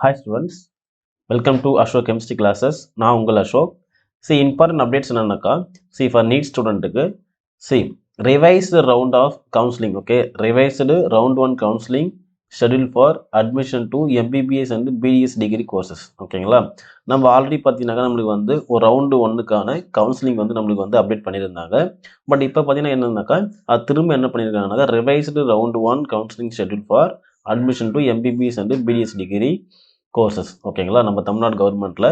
Hi students, welcome to Ashok Chemistry classes. நான் உங்கள் Ashok. See important updates என்னன்னாக்கா, see for NEET ஸ்டூடெண்ட்டுக்கு see revised round of counseling, okay, revised round 1 counseling schedule for admission to MBBS and BDS degree courses, ஓகேங்களா. நம்ம already பார்த்தீங்கன்னாக்கா நம்மளுக்கு வந்து ஒரு ரவுண்டு ஒன்றுக்கான கவுன்சிலிங் வந்து நம்மளுக்கு வந்து அப்டேட் பண்ணியிருந்தாங்க. பட் இப்போ பார்த்தீங்கன்னா என்னன்னாக்கா அது திரும்ப என்ன பண்ணியிருக்காங்கன்னாக்கா revised round 1 counseling schedule for admission to MBBS and BDS degree courses, ஓகேங்களா. நம்ம தமிழ்நாடு கவர்மெண்ட்ல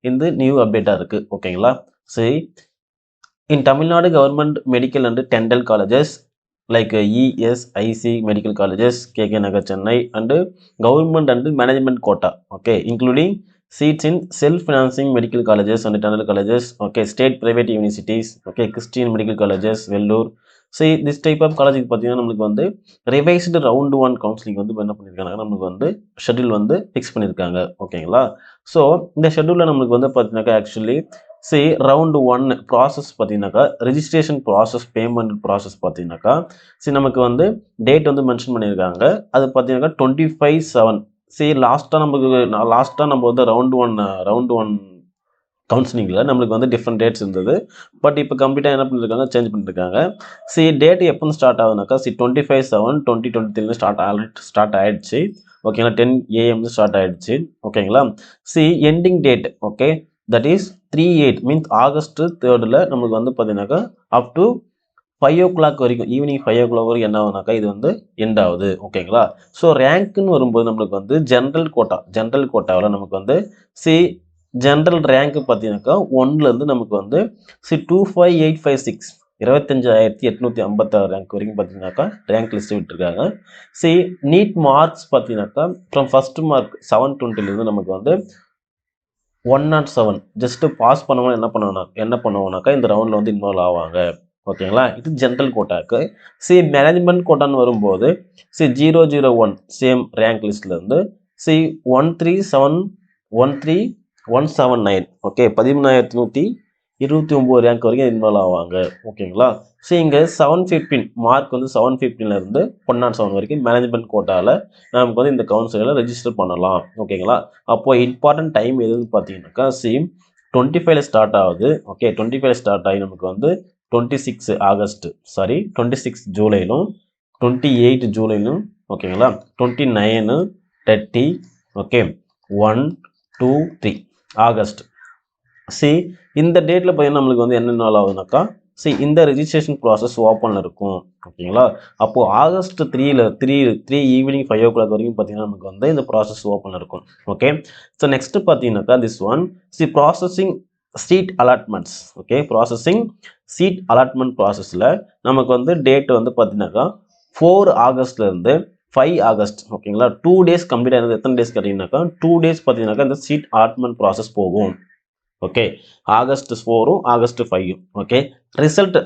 இந்த நியூ அப்டேட்டா இருக்கு, ஓகேங்களா. சரி, in Tamil Nadu government medical and dental colleges like ESIC medical colleges, KK Nagar Chennai, and government and management quota, okay, including seats in self-financing medical colleges and dental colleges, okay, state private universities, okay, Christian medical colleges, Vellore. See, this type of college பார்த்தீங்கன்னா நம்மளுக்கு வந்து revised round 1 counselling வந்து என்ன பண்ணியிருக்காங்க, நம்மளுக்கு வந்து schedule வந்து fix பண்ணியிருக்காங்க, ஓகேங்களா. ஸோ இந்த ஷெட்யூலில் நம்மளுக்கு வந்து பார்த்தீங்கன்னாக்கா ஆக்சுவலி ரவுண்டு 1 ப்ராசஸ் பார்த்தீங்கன்னாக்கா ரிஜிஸ்ட்ரேஷன் ப்ராசஸ், பேமெண்ட் ப்ராசஸ் பார்த்தீங்கன்னாக்கா நமக்கு வந்து டேட் வந்து மென்ஷன் பண்ணியிருக்காங்க. அது பார்த்தீங்கன்னாக்கா 25/7. லாஸ்ட்டாக நம்ம வந்து ரவுண்டு ஒன் கவுன்சிலிங்கில் நம்மளுக்கு வந்து டிஃப்ரெண்ட் டேட்ஸ் இருந்தது. பட் இப்போ கம்ப்ளீட்டாக என்ன பண்ணியிருக்காங்க, சேஞ்ச் பண்ணியிருக்காங்க. டேட் எப்போ ஸ்டார்ட் ஆகுதுனாக்கா 25/7/2023 ஸ்டார்ட் ஆகிடுச்சு, ஓகேங்களா. 10 AM ஸ்டார்ட் ஆகிடுச்சு, ஓகேங்களா. Ending date, okay, that is 3/8 means August 3rd நம்மளுக்கு வந்து பார்த்தீங்கன்னாக்கா அப் டு 5 o'clock வரைக்கும், ஈவினிங் 5 o'clock வரைக்கும் என்ன ஆகுனாக்கா இது வந்து எண்ட் ஆகுது, ஓகேங்களா. ஸோ ரேங்க்குன்னு வரும்போது நம்மளுக்கு வந்து ஜென்ரல் கோட்டாவில் நமக்கு வந்து ஜென்ரல் ரேங்க் பார்த்தீங்கன்னாக்கா 1லேருந்து நமக்கு வந்து 25856 25,856 ரேங்க் வரைக்கும் பார்த்தீங்கன்னாக்கா ரேங்க் லிஸ்ட் விட்டுருக்காங்க. நீட் மார்க்ஸ் பார்த்தீங்கன்னாக்கா ஃப்ரம் ஃபர்ஸ்ட் மார்க் 720லேருந்து நமக்கு வந்து 107 ஜஸ்ட் பாஸ் பண்ணவங்க என்ன பண்ணுவோம்னாக்கா இந்த ரவுண்டில் வந்து இன்வால்வ் ஆவாங்க, ஓகேங்களா. இது ஜென்ரல் கோட்டாக்கு. மேனேஜ்மெண்ட் கோட்டான்னு வரும்போது 001 சேம் ரேங்க் லிஸ்ட்லேருந்து 139, ஓகே, 13,129 ரேங்க் வரைக்கும் இன்வால்வ் ஆவாங்க, ஓகேங்களா. இங்கே 715 மார்க் வந்து 715லேருந்து 107 வரைக்கும் மேனேஜ்மெண்ட் கோட்டாவில் நமக்கு வந்து இந்த கவுன்சிலில் ரெஜிஸ்டர் பண்ணலாம், ஓகேங்களா. அப்போது இம்பார்ட்டன்ட் டைம் எதுன்னு பார்த்தீங்கன்னாக்கா 25 ஸ்டார்ட் ஆகுது, ஓகே. 25 ஸ்டார்ட் ஆகி நமக்கு வந்து 26 ஜூலையிலும் 28 ஜூலையிலும், ஓகேங்களா. 29 30, ஓகே, 1 2 3 ஆகஸ்ட். இந்த டேட்டில் பார்த்தீங்கன்னா நம்மளுக்கு வந்து என்ன நாள் ஆகுதுனாக்கா இந்த ரெஜிஸ்ட்ரேஷன் ப்ராசஸ் ஓப்பனில் இருக்கும், ஓகேங்களா. அப்போது August 3 ஈவினிங் 5 o'clock வரைக்கும் பார்த்தீங்கன்னா நமக்கு வந்து இந்த ப்ராசஸ் ஓப்பனில் இருக்கும், ஓகே. நெக்ஸ்ட் பார்த்தீங்கன்னாக்கா this one processing seat allotments, okay. Processing seat allotment ப்ராசஸில் நமக்கு வந்து டேட் வந்து பார்த்தீங்கன்னாக்கா 4 ஆகஸ்ட்லேருந்து 5 ஆகஸ்ட், ஓகேங்களா. 2 days கம்ப்ளீட் ஆனது. எத்தனை டேஸ் கேட்டிங்கனாக்கா 2 days பார்த்தீங்கன்னாக்கா இந்த சீட் அலாட்மெண்ட் ப்ராசஸ் போகும், ஓகே. August 4ம் August 5ம், ஓகே.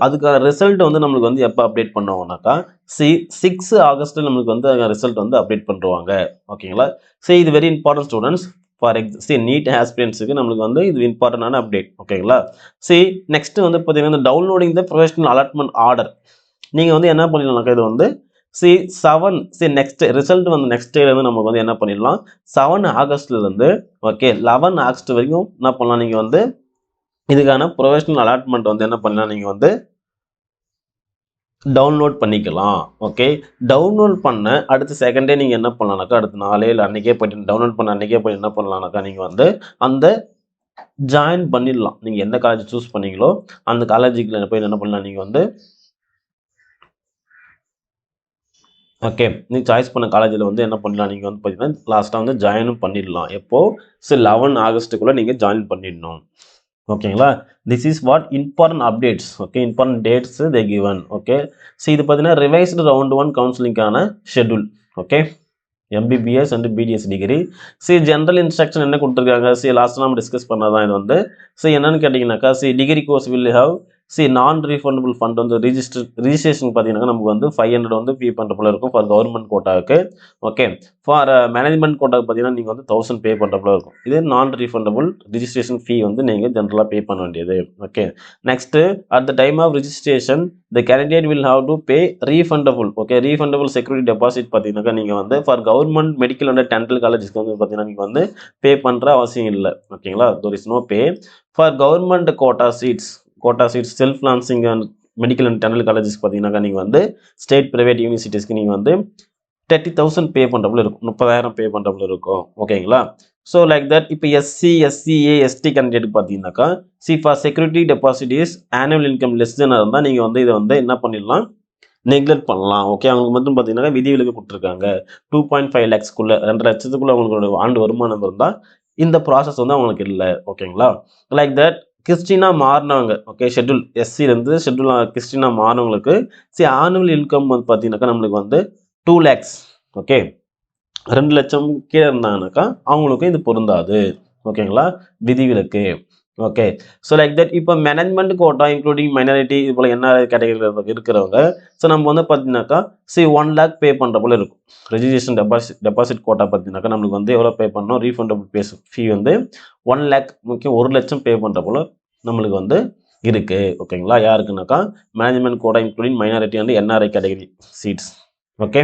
அதுக்கான ரிசல்ட் வந்து நம்மளுக்கு வந்து எப்போ அப்டேட் பண்ணுவாங்கனாக்கா 6 ஆகஸ்ட்டில் நம்மளுக்கு வந்து ரிசல்ட் வந்து அப்டேட் பண்ணுவாங்க, ஓகேங்களா. இது very important students for NEET ஆஸ்பிரன்ஸுக்கு நம்மளுக்கு வந்து இது இம்பார்ட்டன்டான அப்டேட், ஓகேங்களா. நெக்ஸ்ட் வந்து பார்த்தீங்கன்னா இந்த டவுன்லோடிங் த ப்ரொஃபஷனல் அலாட்மெண்ட் ஆர்டர் நீங்கள் வந்து என்ன பண்ணிடலாம்னாக்கா இது வந்து 7 நெக்ஸ்ட் ரிசல்ட் வந்து நெக்ஸ்ட் டேல இருந்து நமக்கு வந்து என்ன பண்ணிடலாம் 7 ஆகஸ்ட்லேருந்து, ஓகே, 11 ஆகஸ்ட் வரைக்கும் என்ன பண்ணலாம், நீங்கள் வந்து இதுக்கான ப்ரொஃபஷனல் அலாட்மெண்ட் வந்து என்ன பண்ணலாம், நீங்கள் வந்து டவுன்லோட் பண்ணிக்கலாம், ஓகே. டவுன்லோட் பண்ண அடுத்த செகண்டே நீங்கள் என்ன பண்ணலாம்னாக்கா அடுத்த நாளே இல்லை அன்றைக்கே போய்ட்டு டவுன்லோட் பண்ண அன்றைக்கே போய் என்ன பண்ணலாம்னாக்கா நீங்கள் வந்து அந்த ஜாயின் பண்ணிடலாம். நீங்கள் எந்த காலேஜ் சூஸ் பண்ணீங்களோ அந்த காலேஜுக்கு போய் என்ன பண்ணலாம், நீங்கள் வந்து ஓகே நீங்கள் சாய்ஸ் பண்ண காலேஜில் வந்து என்ன பண்ணலாம், நீங்கள் வந்து பார்த்தீங்கன்னா லாஸ்ட்டாக வந்து ஜாயினும் பண்ணிடலாம். எப்போது 11 ஆகஸ்ட்டுக்குள்ளே நீங்கள் ஜாயின் பண்ணிடணும், ஓகேங்களா. This is what important updates, okay. Important dates they given, okay. இது பார்த்தீங்கன்னா ரிவைஸ்டு ரவுண்ட் 1 கவுன்சிலிங்கான schedule, okay. MBBS and BDS degree. General instruction என்ன கொடுத்துருக்காங்க, லாஸ்ட்டாக நம்ம டிஸ்கஸ் பண்ணதான் இது வந்து என்னன்னு கேட்டிங்கனாக்கா degree course will have see non refundable fund வந்து ரிஜிஸ்ட்ரேஷன் பார்த்தீங்கன்னா நமக்கு வந்து 500 வந்து பே பண்ணுற போல இருக்கும் ஃபார் கவர்மெண்ட் கோட்டாவுக்கு. ஓகே, ஃபார் மேனேஜ்மெண்ட் கோட்டாவுக்கு பார்த்தீங்கன்னா நீங்கள் வந்து 1000 பே பண்ணுற போல இருக்கும். இது நான் ரீஃபண்டபிள் ரிஜிஸ்ட்ரேஷன் ஃபீ வந்து நீங்கள் ஜென்ரலாக பே பண்ண வேண்டியது. Okay, next at the time of registration the candidate will have to pay refundable. Okay, refundable security deposit பார்த்தீங்கன்னாக்கா நீங்கள் வந்து for government medical and dental காலேஜஸ்க்கு வந்து பார்த்தீங்கன்னா நீங்கள் வந்து பே பண்ணுற அவசியம் இல்லை. ஓகேங்களா, there is no pay for government quota seats self financing and medical and dental காலேஜஸ்க்கு பார்த்தீங்கன்னாக்கா நீங்கள் வந்து ஸ்டேட் ப்ரைவேட் யூனிவர்சிட்டிஸ்க்கு நீங்கள் வந்து 30,000 பே பண்ணுறப்பல இருக்கும், 30,000 பே பண்ணுறப்பல இருக்கும். ஓகேங்களா, ஸோ லைக் தட். இப்போ எஸ்சி எஸ்சிஏ எஸ்டி கேண்டிடேட் பார்த்தீங்கன்னாக்கா for security deposit is annual income less than இருந்தால் நீங்கள் வந்து இதை வந்து என்ன பண்ணிடலாம், நெக்லெக்ட் பண்ணலாம். ஓகே, அவங்களுக்கு மட்டும் பார்த்தீங்கன்னா விதிவிலக்கு கொடுத்துருக்காங்க. 2.5 lakhsக்குள்ள 2 லட்சத்துக்குள்ள அவங்களோட ஆண்டு வருமானம் இருந்தால் இந்த ப்ராசஸ் வந்து அவங்களுக்கு இல்லை. ஓகேங்களா, லைக் தட். கிறிஸ்டினா மாறினவங்க, ஓகே, ஷெட்யூல் எஸ்சிலேருந்து ஷெட்யூல் கிறிஸ்டினா மாறினவங்களுக்கு ஆனுவல் இன்கம் வந்து பார்த்தீங்கன்னாக்கா நம்மளுக்கு வந்து 2 lakhs. ஓகே, 2 லட்சம் கீழே இருந்தாங்கனாக்கா அவங்களுக்கு இது பொருந்தாது. ஓகேங்களா, விதிவிலக்கு. Okay, so like that. இப்போ மேனேஜ்மெண்ட் கோட்டா இன்க்ளூடிங் மைனாரிட்டி இது போல் என்ன கேட்டகரியில் இருக்கிறவங்க ஸோ நம்ம வந்து பார்த்தீங்கன்னாக்கா 1 lakh பே பண்ணுற போல இருக்கும். ரெஜிஸ்ட்ரேஷன் டெபாசிட் கோட்டா பார்த்தீங்கன்னாக்கா நம்மளுக்கு வந்து எவ்வளோ பே பண்ணணும், ரீஃபண்டபிள் ஃபீ வந்து 1 lakh, முக்கியம் 1 லட்சம் பே பண்ணுற போல நம்மளுக்கு வந்து இருக்குது. ஓகேங்களா, யாருக்குனாக்கா management quota including minority and NRI category seats. Okay,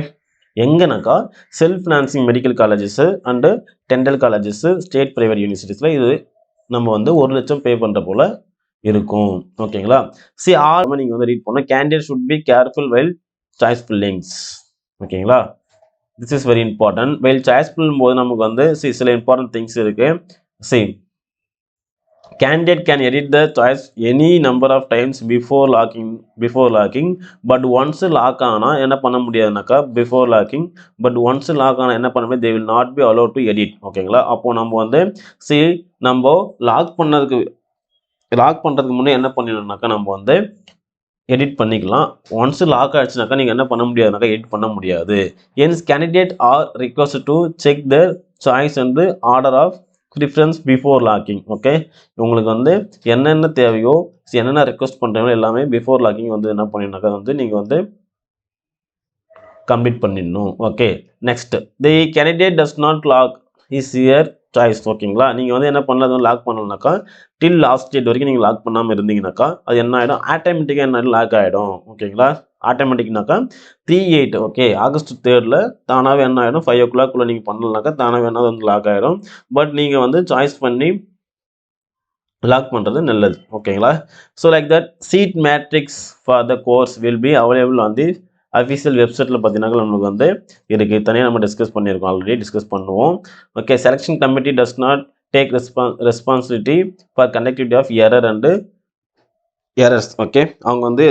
எங்கனாக்கா self financing medical colleges and dental colleges state private யூனிவர்சிட்டிஸில் இது நம்ம வந்து 1 லட்சம் பே பண்ணுற போல இருக்கும். ஓகேங்களா, நீங்கள் வந்து ரீட் பண்ணணும். Candidate should be careful while choice fillings. ஓகேங்களா, this is very important. While choice ஃபில்லும் போது நமக்கு வந்து சில இம்பார்ட்டன்ட் திங்ஸ் இருக்குது. Candidate can edit the choice any number of times before locking, but once lock ஆனா என்ன பண்ண முடியாதுனாக்கா before locking, but once lock ஆனா என்ன பண்ண முடியாது, they will not be allowed to edit. ஓகேங்களா, அப்போ நம்ம வந்து நம்ம லாக் பண்ணுறதுக்கு முன்னே என்ன பண்ணிடணும்னாக்கா நம்ம வந்து எடிட் பண்ணிக்கலாம். ஒன்ஸ் லாக் ஆயிடுச்சுனாக்கா நீங்கள் என்ன பண்ண முடியாதுனாக்கா எடிட் பண்ண முடியாது. Hence candidate are requested to check the choice and order of preference before locking. Okay, உங்களுக்கு வந்து என்னென்ன தேவையோ என்னென்ன ரெக்வஸ்ட் பண்ணுறீங்களோ எல்லாமே பிஃபோர் லாக்கிங் வந்து என்ன பண்ணினாக்கா வந்து நீங்கள் வந்து கம்ப்ளீட் பண்ணிடணும். Okay, next the candidate does not lock is your choice. ஓகேங்களா, நீங்கள் வந்து என்ன பண்ணலாம், லாக் பண்ணலனாக்கா டில் லாஸ்ட் டேட் வரைக்கும் நீங்கள் லாக் பண்ணாமல் இருந்தீங்கன்னாக்கா அது என்ன ஆகிடும், ஆட்டோமேட்டிக்காக என்ன லாக் ஆகிடும். ஓகேங்களா, ஆட்டோமேட்டிக்னாக்கா 3/8 ஓகே ஆகஸ்ட் 3 தானாகவே என்ன ஆகிடும், 5 o'clock நீங்கள் பண்ணலனாக்கா தானாகவே என்ன வந்து லாக் ஆகிடும். பட் நீங்கள் வந்து சாய்ஸ் பண்ணி லாக் பண்ணுறது நல்லது. ஓகேங்களா, so like that seat matrix for the course will be available on the official வெப்சைட்டில் பார்த்தீங்கன்னா நம்மளுக்கு வந்து இருக்குது. தனியாக நம்ம டிஸ்கஸ் பண்ணியிருக்கோம், ஆல்ரெடி டிஸ்கஸ் பண்ணுவோம். Okay, selection committee does not take responsibility for conductivity of error and errors. Okay, அவங்க வந்து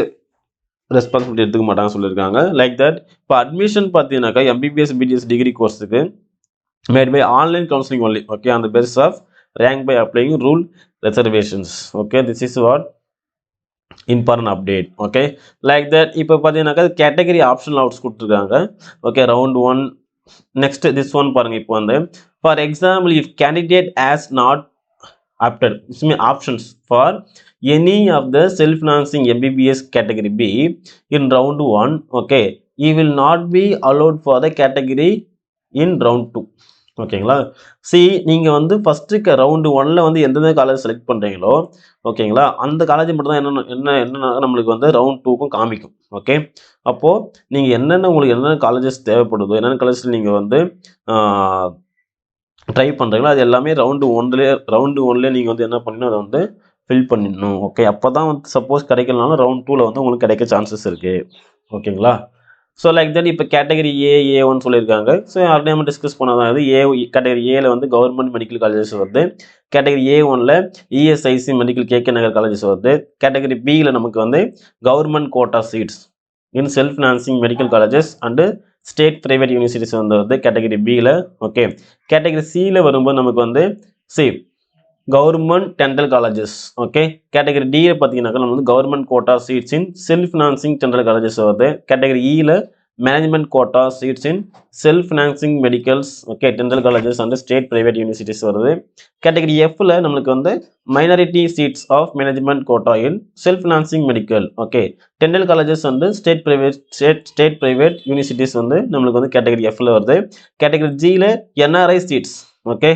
ரெஸ்பான்சிபிலிட்டி எடுத்துக்க மாட்டாங்க சொல்லியிருக்காங்க. Like that. இப்போ அட்மிஷன் பார்த்தீங்கன்னாக்கா எம்பிபிஎஸ் பிடிஎஸ் டிகிரி கோர்ஸுக்கு made by online counselling only. Okay, on the basis of rank by applying rule reservations. Okay, this is what important update. Okay, like that. இப்போ பார்த்தீங்கன்னாக்கா category optional outs கொடுத்துருக்காங்க. Okay, round 1. Next this one பாருங்க. இப்போ வந்து for example if candidate has not opted options for any of the self financing MBBS category B in round 1, okay, he will not be allowed for the category in round 2. ஓகேங்களா, நீங்கள் வந்து first round 1 வந்து எந்தெந்த college select பண்ணுறீங்களோ ஓகேங்களா அந்த college மட்டும் தான் என்னென்ன நம்மளுக்கு வந்து round 2க்கும் காமிக்கும். ஓகே, அப்போது நீங்கள் உங்களுக்கு என்னென்ன காலேஜஸ் தேவைப்படுதோ என்னென்ன காலேஜில் நீங்கள் வந்து ட்ரை பண்ணுறீங்களோ அது எல்லாமே round 1 நீங்கள் வந்து என்ன பண்ணணும், அதை வந்து ஃபில் பண்ணிடணும். ஓகே, அப்போ தான் வந்து சப்போஸ் கிடைக்கலனாலும் round 2ல் வந்து உங்களுக்கு கிடைக்க சான்சஸ் இருக்குது. ஓகேங்களா, ஸோ லைக் தட். இப்போ கேட்டகரி A1 சொல்லியிருக்காங்க. ஸோ ஆல்ரெடி நம்ம டிஸ்கஸ் பண்ணதான். அது கேட்டகரி ஏல வந்து கவர்மெண்ட் மெடிக்கல் காலேஜஸ் வருது. கேட்டகரி A1ல் ESIC medical KK Nagar colleges வருது. கேட்டகரி பியில் நமக்கு வந்து government quota seats in self financing medical colleges and state private universities வந்து வருது கேட்டகரி பியில். ஓகே, கேட்டகரி சியில் வரும்போது நமக்கு வந்து government dental colleges. Okay, category டியில் பார்த்தீங்கன்னாக்கா நம்ம வந்து government quota seats in self financing dental colleges வருது. கேட்டகரி இயில் management quota seats in self-financing medicals, okay, dental colleges and state private universities வருது. கேட்டகரி Fல நம்மளுக்கு வந்து minority seats of management quota in self-financing medical, okay, dental colleges and state private universities வந்து நம்மளுக்கு வந்து category Fல வருது. Category Gல NRI seats, okay,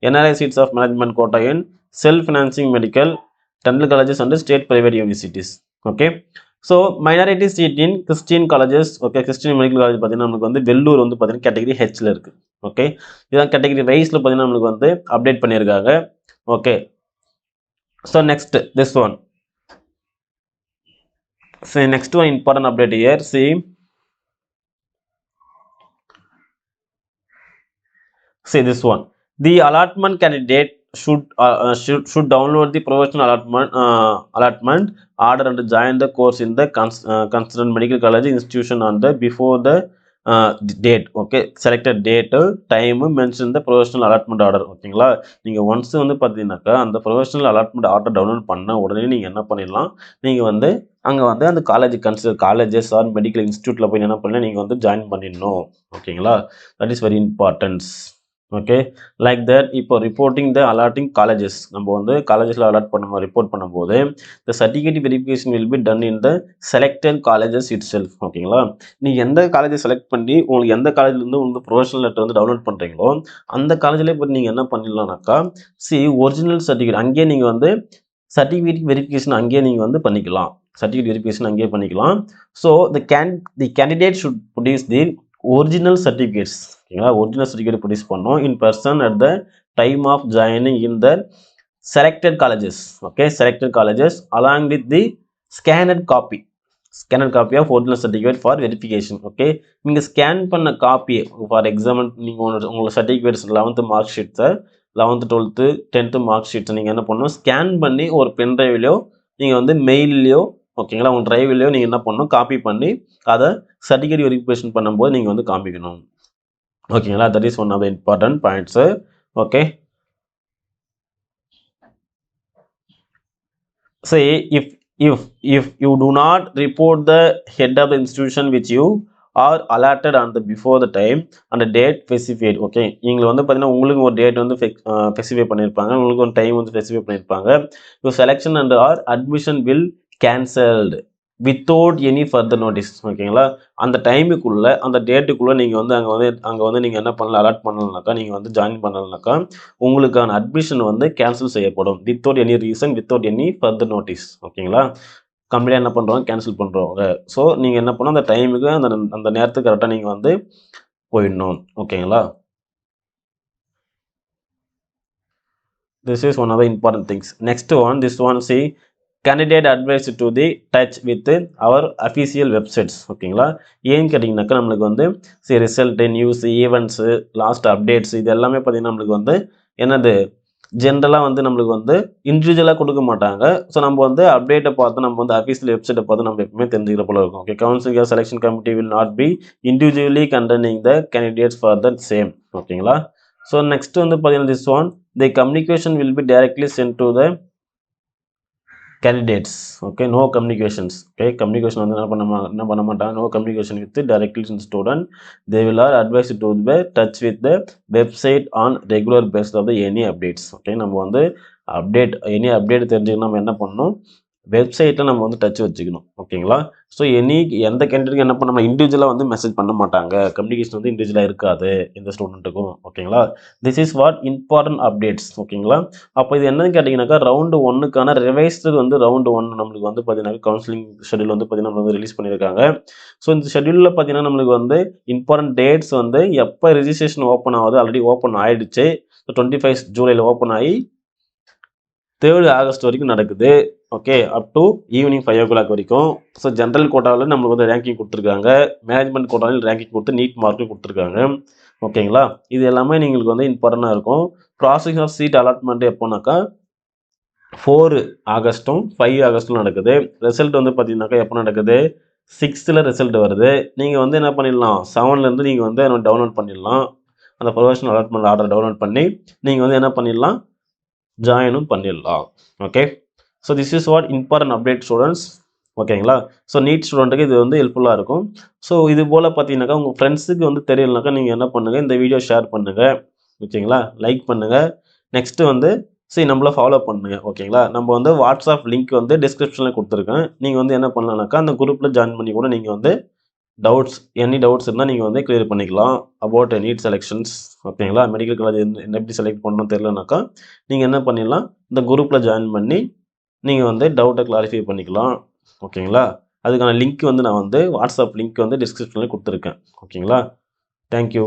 NRI seats of management quota in self-financing medical, dental colleges and state private universities, okay. So minority seat in Christian colleges, okay, Christian medical college பார்த்தீங்கன்னா நம்மளுக்கு வந்து வெள்ளூர் வந்து பார்த்தீங்கன்னா கேட்டகரி ஹெச்ல இருக்குது, okay. இதான் category வைஸில் பார்த்தீங்கன்னா நம்மளுக்கு வந்து அப்டேட் பண்ணியிருக்காங்க, okay. So next this one, so next one important update year, see this one, the allotment candidate should download the professional allotment order and join the course in the concerned medical college institution on the before the date, okay, selected date, time mention the professional allotment order, ஓகேங்களா. நீங்கள் once வந்து பார்த்தீங்கன்னாக்கா அந்த professional allotment order download பண்ண உடனே நீங்கள் என்ன பண்ணிடலாம், நீங்கள் வந்து அங்கே வந்து அந்த காலேஜஸ் ஆர் மெடிக்கல் இன்ஸ்டியூட்டில் போய் என்ன பண்ணலாம், நீங்கள் வந்து ஜாயின் பண்ணிடணும், ஓகேங்களா. That is very importance, okay. Like that இப்போ ரிப்போர்ட்டிங் த அலாட்டிங் காலேஜஸ், நம்ம வந்து காலேஜஸில் அலாட் பண்ண ரிப்போர்ட் பண்ணும்போது the certificate verification will be done in the selected colleges it self, ஓகேங்களா. நீங்கள் எந்த காலேஜை செலக்ட் பண்ணி உங்களுக்கு எந்த காலேஜ்லேருந்து உங்களுக்கு ப்ரொஃபஷனல் லெட்டர் வந்து டவுன்லோட் பண்ணுறீங்களோ அந்த காலேஜில் இப்போ நீங்கள் என்ன பண்ணிடலாம்னாக்கா, ஒரிஜினல் சர்டிஃபிகேட் அங்கேயே நீங்கள் வந்து சர்டிஃபிகேட் வெரிஃபிகேஷன் அங்கேயே நீங்கள் வந்து பண்ணிக்கலாம், சர்டிஃபிகேட் வெரிஃபிகேஷன் அங்கேயே பண்ணிக்கலாம். So the candidate should produce the original certificates, ஓகேங்களா. ஒரிஜினல் சர்டிஃபிகேட் ப்ரொடியூஸ் பண்ணோம் in person at the time of joining in the selected colleges, okay, selected colleges along with the scanned copy of original certificate for verification, okay. நீங்கள் scan பண்ண copy, for example நீங்கள் உங்களோட certificates 11th mark ஷீட்ஸை 11th 12th 10th mark ஷீட்ஸை நீங்கள் என்ன பண்ணணும், scan பண்ணி ஒரு பென் ட்ரைவ்லையோ நீங்கள் வந்து மெயில்லையோ, ஓகேங்களா, உங்கள் ட்ரைவ்லையோ நீங்கள் என்ன பண்ணணும், காப்பி பண்ணி அதை சர்டிஃபிகேட் வெரிஃபிகேஷன் பண்ணும்போது நீங்கள் வந்து காமிக்கணும், ஓகேங்களா. That is one of the important points, okay. Say if you do not report the head of the institution which you are allotted on the before the time and the date specified, okay, நீங்கள் வந்து பார்த்தீங்கன்னா உங்களுக்கு ஒரு date வந்து specify பண்ணியிருப்பாங்க, உங்களுக்கு ஒரு time வந்து ஸ்பெசிஃபை பண்ணியிருப்பாங்க. your selection and or admission will cancelled without any further notice, ஓகேங்களா. அந்த டைமுக்குள்ளே அந்த டேட்டுக்குள்ளே நீங்கள் வந்து அங்கே வந்து நீங்கள் என்ன பண்ணல, அலாட் பண்ணலனாக்கா, நீங்கள் வந்து ஜாயின் பண்ணலனாக்கா உங்களுக்கான அட்மிஷன் வந்து கேன்சல் செய்யப்படும், without any reason, without any further notice, ஓகேங்களா. கம்ப்ளீட்டாக என்ன பண்ணுறோம், கேன்சல் பண்ணுறவங்க. ஸோ நீங்கள் என்ன பண்ணணும், அந்த டைமுக்கு அந்த நேரத்துக்கு கரெக்டாக நீங்கள் வந்து போயிடணும், ஓகேங்களா. This is one of the important things. Next one, this one, see, candidate advice to the touch with our official websites, ஓகேங்களா. ஏன்னு கேட்டிங்கனாக்கா நம்மளுக்கு வந்து result, news, events, last updates இது எல்லாமே பார்த்திங்கன்னா நம்மளுக்கு வந்து என்னது ஜென்ரலாக வந்து நம்மளுக்கு வந்து இண்டிவிஜுவலாக கொடுக்க மாட்டாங்க. ஸோ நம்ம வந்து அப்டேட்டை பார்த்து நம்ம வந்து அஃபீஷியல் வெப்சைட்டை பார்த்து நம்ம எப்பவுமே தெரிஞ்சுக்கிற போல இருக்கும், okay. Counselling selection committee will not be individually contacting the candidates for the same, ஓகேங்களா. ஸோ நெக்ஸ்ட் வந்து பார்த்தீங்கன்னா this one, the communication will be directly sent to the candidates, okay, no communications, okay, communication வந்து என்ன பண்ண மாட்டாங்க, no communication with directly to student, they will are advised to be touch with the website on regular basis of the any updates, okay. நம்ம வந்து any update தெரிஞ்சுக்கணும், நம்ம என்ன பண்ணணும், வெப்சைட்டில் நம்ம வந்து டச் வச்சுக்கணும், ஓகேங்களா. ஸோ எந்த கேண்டிடேட்டுக்கு என்ன பண்ண இண்டிவிஜுவலாக வந்து மெசேஜ் பண்ண மாட்டாங்க, கம்யூனிகேஷன் வந்து இண்டிவிஜுவலாக இருக்காது இந்த ஸ்டூடெண்ட்டுக்கும், ஓகேங்களா. This is what important updates, ஓகேங்களா. அப்போ இது என்னன்னு கேட்டிங்கனாக்கா round 1க்கான ரிவைஸ்டு வந்து round 1 நம்மளுக்கு வந்து பார்த்தீங்கன்னா கவுன்சிலிங் ஷெடியூல் வந்து பார்த்தீங்கன்னா நம்ம வந்து ரிலீஸ் பண்ணியிருக்காங்க. ஸோ இந்த ஷெடியூலில் பார்த்தீங்கன்னா நம்மளுக்கு வந்து இம்பார்ட்டன்ட் டேட்ஸ் வந்து எப்போ ரிஜிஸ்ட்ரேஷன் ஓப்பன் ஆகுது, ஆல்ரெடி ஓப்பன் ஆகிடுச்சு, 25 ஜூலையில் ஓப்பன் ஆகி 3rd ஆகஸ்ட் வரைக்கும் நடக்குது, okay, up to evening 5 o'clock வரைக்கும். ஸோ ஜென்ரல் கோட்டாவில் நம்மளுக்கு வந்து ரேங்கிங் கொடுத்துருக்காங்க, மேனேஜ்மெண்ட் கோட்டாவில் ரேங்கிங் கொடுத்து நீட் மார்க்கும் கொடுத்துருக்காங்க, ஓகேங்களா. இது எல்லாமே நீங்களுக்கு வந்து இம்பார்ட்டண்டாக இருக்கும். ப்ராசஸ் ஆஃப் சீட் அலாட்மெண்ட் எப்போனாக்கா 4 ஆகஸ்ட்டும் 5 ஆகஸ்ட்டும் நடக்குது. ரிசல்ட் வந்து பார்த்தீங்கன்னாக்கா எப்போ நடக்குது, 6th ரிசல்ட் வருது. நீங்கள் வந்து என்ன பண்ணிடலாம், 7லேருந்து நீங்கள் வந்து டவுன்லோட் பண்ணிடலாம், அந்த ப்ரொஃபஷனல் அலாட்மெண்ட் ஆர்டர் டவுன்லோட் பண்ணி நீங்கள் வந்து என்ன பண்ணிடலாம், ஜாயினும் பண்ணிடலாம், okay. So this is what important update students, ஓகேங்களா? ஸோ நீட் ஸ்டூடெண்ட்டுக்கு இது வந்து ஹெல்ப்ஃபுல்லாக இருக்கும். ஸோ இது போல் பார்த்தீங்கன்னாக்கா உங்கள் ஃப்ரெண்ட்ஸுக்கு வந்து தெரியலனாக்கா நீங்கள் என்ன பண்ணுங்கள், இந்த வீடியோ ஷேர் பண்ணுங்கள். ஓகேங்களா? லைக் பண்ணுங்கள். நெக்ஸ்ட்டு வந்து நம்மள ஃபாலோ பண்ணுங்க. ஓகேங்களா? நம்ம வந்து வாட்ஸ்அப் லிங்க் வந்து டிஸ்கிரிப்ஷனில் கொடுத்துருக்கேன். நீங்கள் வந்து என்ன பண்ணலாம்னாக்கா அந்த குரூப்பில் ஜாயின் பண்ணி கூட நீங்கள் வந்து எனி டவுட்ஸ் இருந்தால் நீங்கள் வந்து கிளியர் பண்ணிக்கலாம். About NEET selections. ஓகேங்களா? மெடிக்கல் காலேஜ் என்ன எப்படி செலக்ட் பண்ணணும்னு தெரியலனாக்கா நீங்கள் என்ன பண்ணிடலாம், இந்த குரூப்பில் ஜாயின் பண்ணி நீங்கள் வந்து டவுட்டை கிளாரிஃபை பண்ணிக்கலாம். ஓகேங்களா? அதுக்கான லிங்க் வந்து நான் வந்து வாட்ஸ்அப் லிங்க் வந்து டிஸ்கிரிப்ஷனில் கொடுத்துருக்கேன். ஓகேங்களா? Thank you.